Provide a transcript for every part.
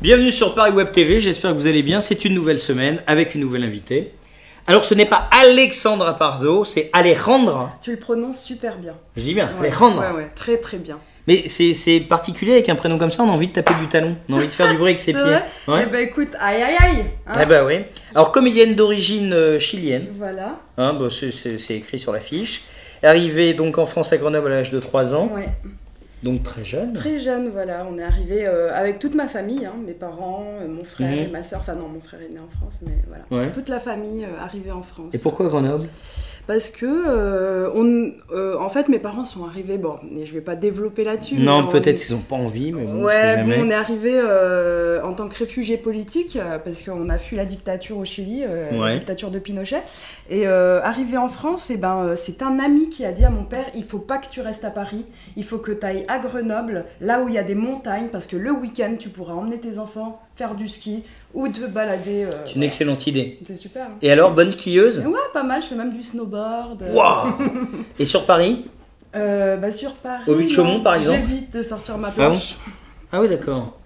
Bienvenue sur Paris Web TV, j'espère que vous allez bien. C'est une nouvelle semaine avec une nouvelle invitée. Alors ce n'est pas Alexandra Pardo, c'est Alejandra. Tu le prononces super bien. Je dis bien, Ouais, Alejandra. ouais, très très bien. Mais c'est particulier avec un prénom comme ça, on a envie de taper du talon, on a envie de faire du bruit avec ses C'est pieds. vrai. Ouais. Eh ben écoute, aïe aïe aïe hein. Ah bah oui. Alors comédienne d'origine chilienne, Voilà. hein, bah, c'est écrit sur l'affiche. Arrivée donc en France à Grenoble à l'âge de 3 ans, Ouais. donc très jeune. Très jeune, voilà. On est arrivé avec toute ma famille, hein, mes parents, mon frère Mhm. et ma soeur. Enfin non, mon frère est né en France, mais voilà. Ouais. Toute la famille arrivée en France. Et pourquoi Grenoble? Parce que, en fait, mes parents sont arrivés, bon, et je vais pas développer là-dessus. Non, mais peut-être ils n'ont pas envie, mais bon, on sait Ouais, jamais. bon, on est arrivé en tant que réfugiés politiques parce qu'on a fui la dictature au Chili, la Ouais. dictature de Pinochet. Et arrivé en France, et ben, c'est un ami qui a dit à mon père, il faut pas que tu restes à Paris, il faut que tu ailles à Grenoble, là où il y a des montagnes, parce que le week-end, tu pourras emmener tes enfants faire du ski ou te balader. C'est une excellente idée. C'est super. Hein. Et alors, bonne skieuse? Ouais, pas mal, je fais même du snowboard. Waouh! Et sur Paris? Bah, sur Paris. Au Butte-Chaumont, non, par exemple? j'évite de sortir ma Ah bon? planche. Ah oui, d'accord.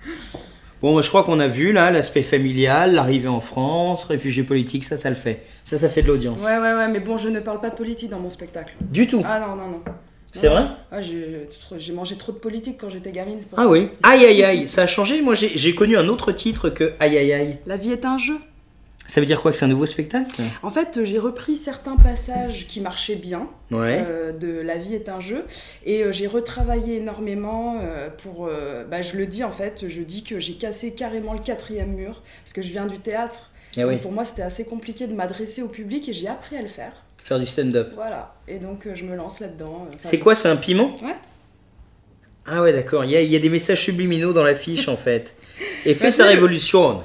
Bon, bah, je crois qu'on a vu là l'aspect familial, l'arrivée en France, réfugié politique, ça le fait. Ça fait de l'audience. Ouais, mais bon, je ne parle pas de politique dans mon spectacle. Du tout. Ah non. C'est vrai? Ah, j'ai mangé trop de politique quand j'étais gamine. c'est pour Ah ça. oui. Aïe aïe aïe, ça a changé. Moi j'ai connu un autre titre que aïe aïe aïe. La vie est un jeu. Ça veut dire quoi, que c'est un nouveau spectacle? En fait, j'ai repris certains passages qui marchaient bien Ouais. de La vie est un jeu et j'ai retravaillé énormément pour... bah, je le dis en fait, je dis que j'ai cassé carrément le 4e mur parce que je viens du théâtre. Ah oui. Donc, pour moi, c'était assez compliqué de m'adresser au public et j'ai appris à le faire. Faire du stand-up. Voilà. Et donc, je me lance là-dedans. C'est quoi, c'est un piment? Ouais. Ah ouais, d'accord. Il y a des messages subliminaux dans l'affiche en fait. Et fait Bah, sa c'est- révolution.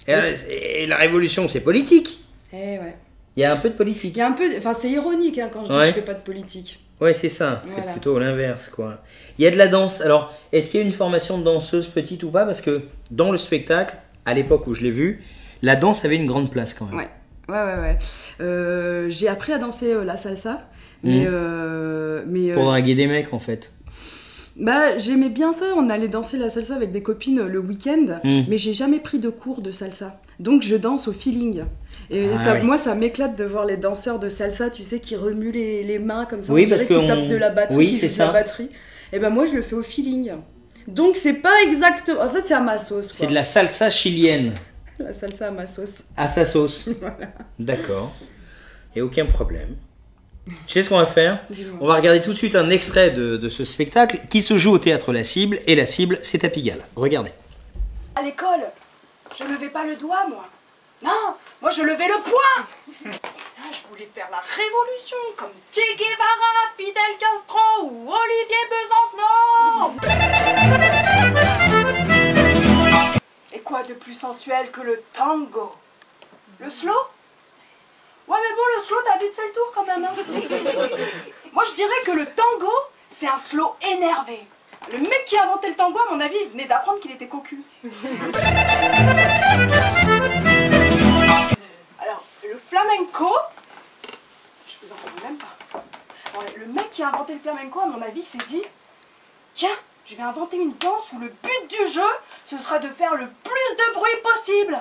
Et la révolution, c'est politique. Eh ouais. Il y a un peu de politique. Il y a un peu... Enfin, c'est ironique hein, quand je dis Ouais. que je fais pas de politique. Ouais, c'est ça. C'est Voilà. plutôt l'inverse, quoi. Il y a de la danse. Alors, est-ce qu'il y a une formation de danseuse petite ou pas? Parce que dans le spectacle, à l'époque où je l'ai vu, la danse avait une grande place quand même. Ouais. J'ai appris à danser la salsa, mais Pour draguer des mecs, en fait. bah j'aimais bien ça. On allait danser la salsa avec des copines le week-end, mais j'ai jamais pris de cours de salsa. Donc je danse au feeling. Et Ah ça, oui. moi, ça m'éclate de voir les danseurs de salsa, tu sais, qui remuent les mains comme ça, Oui, on dirait parce qu'ils que tapent de la batterie, oui, qu'ils c'est jouent de la ça. batterie. Et ben moi, je le fais au feeling. Donc c'est pas exactement... En fait, c'est à ma sauce. Quoi. C'est de la salsa chilienne. La salsa à ma sauce. À sa sauce. D'accord. Il n'y a aucun problème. Tu sais ce qu'on va faire? Dis-moi. On va regarder tout de suite un extrait de ce spectacle qui se joue au théâtre La Cible. Et la cible, c'est à Pigalle. Regardez. À l'école, je levais pas le doigt, moi. Non, moi je levais le poing. Ah, je voulais faire la révolution comme Che Guevara, Fidel Castro ou Olivier Besancenot. Et quoi de plus sensuel que le tango? Le slow? Ouais, mais bon, le slow, t'as vite fait le tour quand même. Hein. Moi, je dirais que le tango, c'est un slow énervé. Le mec qui a inventé le tango, à mon avis, il venait d'apprendre qu'il était cocu. Alors, le flamenco, je vous en parle même pas. Bon, le mec qui a inventé le flamenco, à mon avis, s'est dit, tiens, je vais inventer une danse où le but du jeu, ce sera de faire le plus de bruit possible.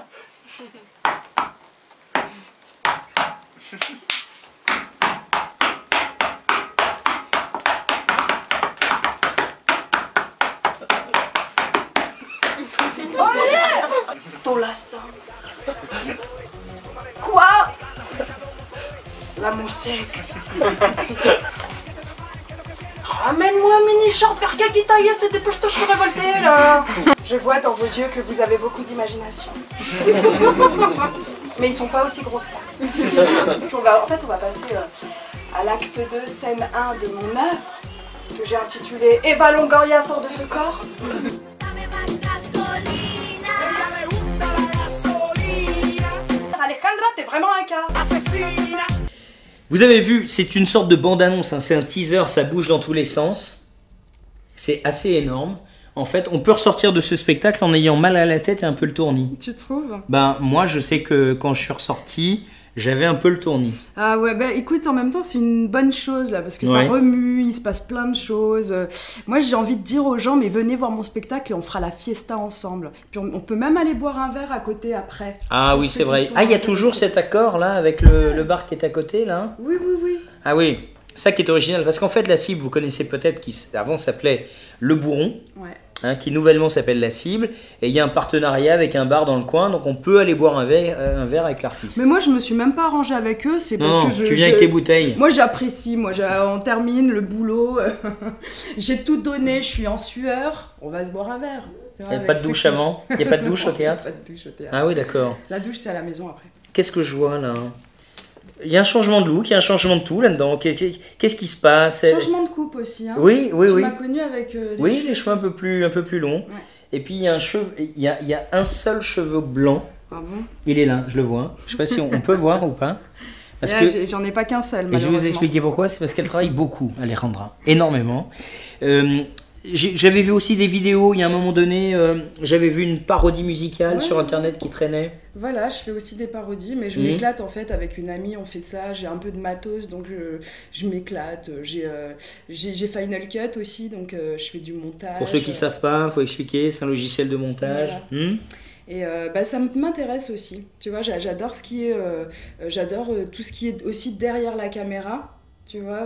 Oh yeah! Tolassa. Quoi? La musique. Ramène-moi un mini short vers Kakitaïa, c'est dépêche-toi, je suis révoltée là. Je vois dans vos yeux que vous avez beaucoup d'imagination. Mais ils sont pas aussi gros que ça. En fait, on va passer à l'acte 2, scène 1 de mon œuvre, que j'ai intitulé Eva Longoria sort de ce corps. Alejandra, t'es vraiment un cas. Vous avez vu, c'est une sorte de bande-annonce, hein, c'est un teaser, ça bouge dans tous les sens. C'est assez énorme. En fait, on peut ressortir de ce spectacle en ayant mal à la tête et un peu le tournis. Tu trouves? Ben, moi, je sais que quand je suis ressorti, j'avais un peu le tournis. Ah ouais, bah écoute, en même temps, c'est une bonne chose là, parce que Ouais. ça remue, il se passe plein de choses. Moi, j'ai envie de dire aux gens, mais venez voir mon spectacle et on fera la fiesta ensemble. Puis on peut même aller boire un verre à côté après. Ah Pour oui, ceux c'est qui vrai. sont Ah, il y a intéressés. toujours cet accord là avec le bar qui est à côté là. Oui, oui, oui. Ah oui, ça qui est original. Parce qu'en fait, la cible, vous connaissez peut-être, qui avant s'appelait Le Bourron. Ouais. Qui nouvellement s'appelle La Cible, et il y a un partenariat avec un bar dans le coin, donc on peut aller boire un verre avec l'artiste. Mais moi, je me suis même pas arrangée avec eux, c'est parce Non, que tu viens avec tes bouteilles. Moi, j'apprécie, on termine le boulot, j'ai tout donné, je suis en sueur, on va se boire un verre. Il n'y a pas de douche avant? Il n'y a pas de douche au théâtre? Pas de douche au théâtre. Ah oui, d'accord. La douche, c'est à la maison après. Qu'est-ce que je vois là? Il y a un changement de look, il y a un changement de tout là-dedans. Qu'est-ce qui se passe? Changement de coupe aussi. Hein. Oui, oui, tu oui. m'as connu avec Oui, les cheveux un peu plus longs. Ouais. Et puis il y a il y a un seul cheveu blanc. Ah bon? Il est là, je le vois. Je sais pas si on peut voir ou pas. Parce Là, que j'en ai pas qu'un seul, et je vais vous malheureusement. expliquer pourquoi. C'est parce qu'elle travaille beaucoup, Alejandra, énormément. J'avais vu aussi des vidéos. Il y a un moment donné, j'avais vu une parodie musicale Ouais. sur internet qui traînait. Voilà, je fais aussi des parodies, mais je m'éclate en fait avec une amie, on fait ça, j'ai un peu de matos, donc je m'éclate. J'ai Final Cut aussi, donc je fais du montage. Pour ceux qui savent pas, il faut expliquer. C'est un logiciel de montage. Voilà. Et ça m'intéresse aussi. Tu vois, j'adore ce qui est, tout ce qui est aussi derrière la caméra. Tu vois.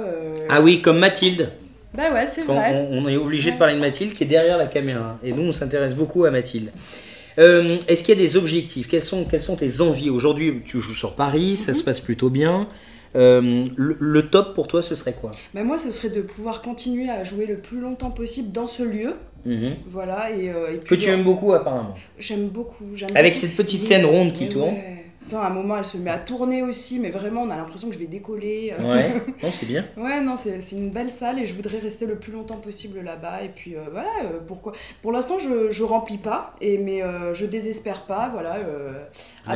Ah oui, comme Mathilde. Bah ouais, c'est Parce vrai. on est obligé de parler de Mathilde qui est derrière la caméra. Et nous, on s'intéresse beaucoup à Mathilde. Est-ce qu'il y a des objectifs? Quelles sont tes envies? Aujourd'hui, tu joues sur Paris, ça se passe plutôt bien. Le top pour toi, ce serait quoi? Bah moi, ce serait de pouvoir continuer à jouer le plus longtemps possible dans ce lieu. Voilà, et Que puis, tu aimes beaucoup apparemment. J'aime beaucoup. Avec cette petite scène ronde qui tourne. Ouais. Attends, à un moment, elle se met à tourner aussi, mais vraiment, on a l'impression que je vais décoller. Ouais, non, c'est bien. Ouais, non, c'est une belle salle et je voudrais rester le plus longtemps possible là-bas. Et puis voilà, pourquoi. Pour l'instant, je remplis pas, mais je désespère pas. Voilà.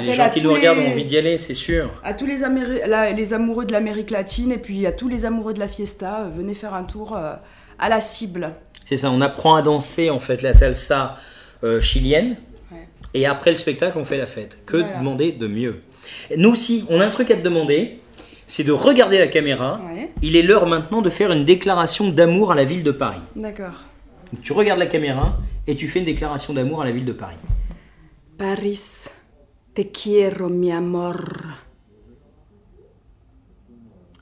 Les gens qui nous regardent ont envie d'y aller, c'est sûr. À tous les amoureux de l'Amérique latine et puis à tous les amoureux de la fiesta, venez faire un tour à la cible. C'est ça, on apprend à danser en fait la salsa chilienne. Ouais. Et après le spectacle, on fait la fête. Que Voilà. demander de mieux? Nous aussi, on a un truc à te demander, c'est de regarder la caméra. Ouais, Il est l'heure maintenant de faire une déclaration d'amour à la ville de Paris. d'accord. Donc, tu regardes la caméra et tu fais une déclaration d'amour à la ville de Paris. Paris, te quiero, mi amor.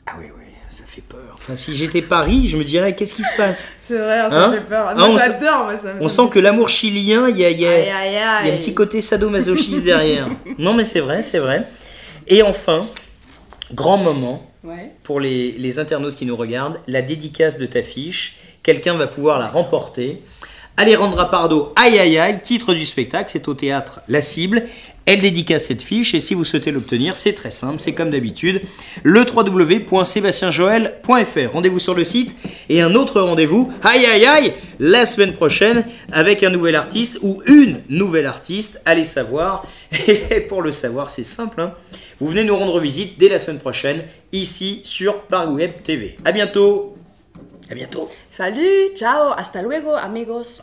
Ah oui, oui, ça fait peur. Enfin, si j'étais Paris, je me dirais, qu'est-ce qui se passe? C'est vrai, ça Hein fait peur. Hein, Moi, on j'adore, moi, ça me On sent que l'amour chilien, il y a Aïe, aïe, aïe. un petit côté sadomasochiste derrière. Non, mais c'est vrai, c'est vrai. Et enfin, grand moment Ouais. pour les internautes qui nous regardent, la dédicace de ta fiche. Quelqu'un va pouvoir la remporter. Alejandra Pardo, aïe aïe aïe, titre du spectacle, c'est au théâtre La Cible. Elle dédicace cette fiche et si vous souhaitez l'obtenir, c'est très simple, c'est comme d'habitude, le www.sebastienjoel.fr. Rendez-vous sur le site et un autre rendez-vous, aïe aïe aïe, la semaine prochaine avec un nouvel artiste ou une nouvelle artiste, allez savoir. Et pour le savoir, c'est simple, hein. Vous venez nous rendre visite dès la semaine prochaine, ici sur Paris Web TV. À bientôt. À bientôt. Salut, ciao, hasta luego, amigos.